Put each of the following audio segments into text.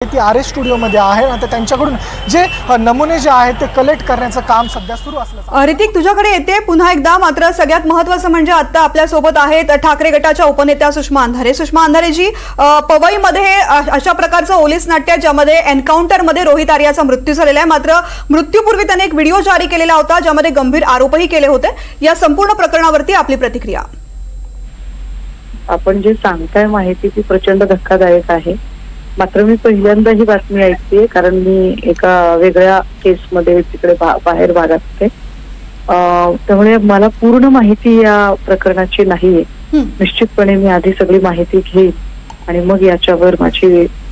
ती R studio मध्ये आहे आणि त्यांच्याकडून जे नमुने जे आहेत ते कलेक्ट करण्याचं काम सध्या सुरू असलं। ऋतिक तुझ्याकडे येते पुन्हा एकदा। मात्र सगळ्यात महत्त्वाचं म्हणजे आता आपल्या सोबत आहेत ठाकरे गटाच्या उपनेत्या सुषमा अंधारे। सुषमा अंधारे जी, पवईमध्ये अशा प्रकारचं ओलीस नाट्य ज्यामध्ये एन्काउंटर मध्ये रोहित आर्याचा मृत्यू झालेला आहे। मात्र मृत्यूपूर्वी त्याने एक व्हिडिओ जारी केलेला होता ज्यामध्ये गंभीर आरोपही केले होते। या संपूर्ण प्रकरणावरती आपली प्रतिक्रिया। आपण जे सांगताय माहिती ती प्रचंड धक्कादायक आहे। मात्र मी पहिल्यांदा ही बातमी ऐकते कारण मी एका वेगळ्या केसमध्ये तिकडे बाहेर भागात होते, त्यामुळे मला पूर्ण माहिती या प्रकरणाची नाहीये। निश्चितपणे मी आधी सगळी माहिती घेईन आणि मग याच्यावर माझी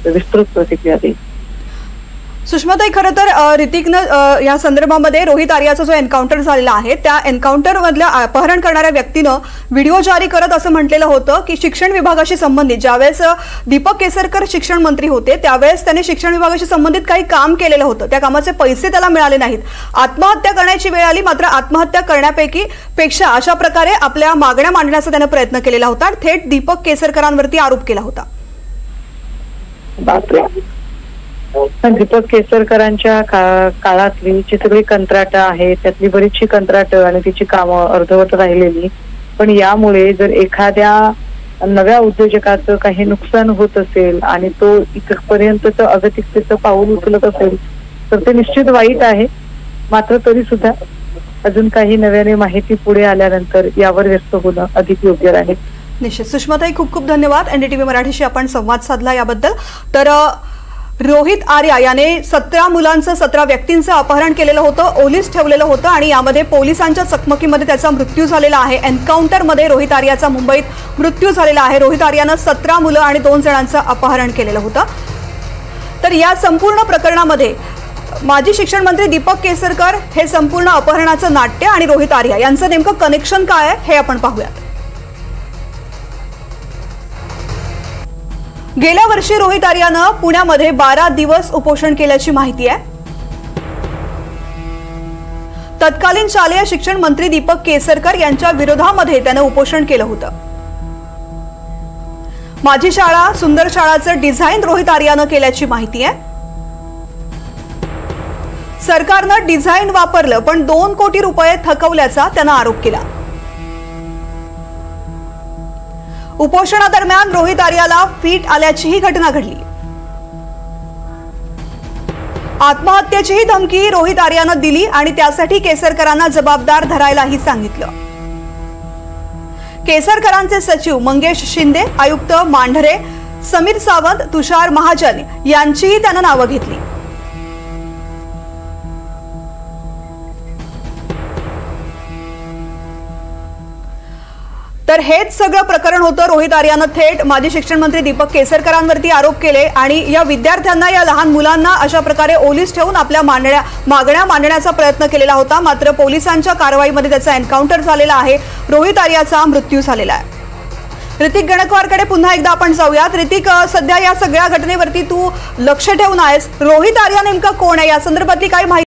विस्तृत प्रतिक्रिया देईन। सुषमाताई, खरं तर ऋतिकनं या संदर्भामध्ये रोहित आर्याचा जो एन्काउंटर झालेला आहे त्या एन्काउंटर मधल्या अपहरण करणाऱ्या व्यक्तीनं व्हिडिओ जारी करत असं म्हटलेलं होतं की शिक्षण विभागाशी संबंधित ज्यावेळेस दीपक केसरकर शिक्षण मंत्री होते त्यावेळेस त्यांनी शिक्षण विभागाशी संबंधित काही काम केलेलं होतं, त्या कामाचे पैसे त्याला मिळाले नाहीत, आत्महत्या करण्याची वेळ आली। मात्र आत्महत्या करण्यापेक्षा अशा प्रकारे आपल्या मागण्या मांडण्याचा त्याने प्रयत्न केलेला होता, थेट दीपक केसरकरांवरती आरोप केला होता। दीपक केसरकरांच्या काळातली जी सगळी कंत्राटं आहेत त्यातली बरीचशी कंत्राटं आणि तिची कामं अर्धवट राहिलेली, पण यामुळे जर एखाद्या नव्या उद्योजकाचं काही नुकसान होत असेल आणि तो इथपर्यंतचं अगतिकतेचं पाऊल उचलत असेल तर ते निश्चित वाईट आहे। मात्र तरी सुद्धा अजून काही नव्याने माहिती पुढे आल्यानंतर यावर व्यस्त होणं अधिक योग्य राहील। निश्चित। सुषमाताई, खूप खूप धन्यवाद एनडीटीव्ही मराठीशी आपण संवाद साधला याबद्दल। तर रोहित आर्या याने 17 मुलांचं 17 व्यक्तींचं अपहरण केलेलं होतं, ओलीस ठेवलेलं होतं आणि यामध्ये पोलिसांच्या चकमकीमध्ये त्याचा मृत्यू झालेला आहे। एन्काउंटरमध्ये रोहित आर्याचा मुंबईत मृत्यू झालेला आहे। रोहित आर्यानं 17 मुलं आणि 2 जणांचं अपहरण केलेलं होतं। तर या संपूर्ण प्रकरणामध्ये माजी शिक्षण मंत्री दीपक केसरकर हे संपूर्ण अपहरणाचं नाट्य आणि रोहित आर्या यांचं नेमकं कनेक्शन काय आहे हे आपण पाहूयात। गेल्या वर्षी रोहित आर्यानं पुण्यामध्ये 12 दिवस उपोषण केल्याची माहिती आहे। तत्कालीन शालेय शिक्षण मंत्री दीपक केसरकर यांच्या विरोधामध्ये त्यानं उपोषण केलं होतं। माझी शाळा सुंदर शाळाचं डिझाईन रोहित आर्यानं केल्याची माहिती आहे। सरकारनं डिझाईन वापरलं पण 2 कोटी रुपये थकवल्याचा त्यानं आरोप केला। उपोषणादरम्यान रोहित आर्याला फिट आल्याचीही घटना घडली। आत्महत्येचीही धमकी रोहित आर्यानं दिली आणि त्यासाठी केसरकरांना जबाबदार धरायलाही सांगितलं। केसरकरांचे सचिव मंगेश शिंदे, आयुक्त मांढरे, समीर सावंत, तुषार महाजन यांचीही त्यानं नावं घेतली। तर हेच सगळं प्रकरण होतं। रोहित आर्यानं थेट माजी शिक्षण मंत्री दीपक केसरकरांवरती आरोप केले आणि या विद्यार्थ्यांना, या लहान मुलांना अशा प्रकारे ओलीस ठेवून आपल्या मागण्या मांडण्याचा प्रयत्न केलेला होता। मात्र पोलिसांच्या कारवाईमध्ये त्याचा एन्काउंटर झालेला आहे, रोहित आर्याचा मृत्यू झालेला आहे। ऋतिक गणकवारकडे पुन्हा एकदा आपण जाऊयात। ऋतिक, सध्या या सगळ्या घटनेवरती तू लक्ष ठेवून आहेस, रोहित आर्या नेमका कोण आहे या संदर्भातली काय माहिती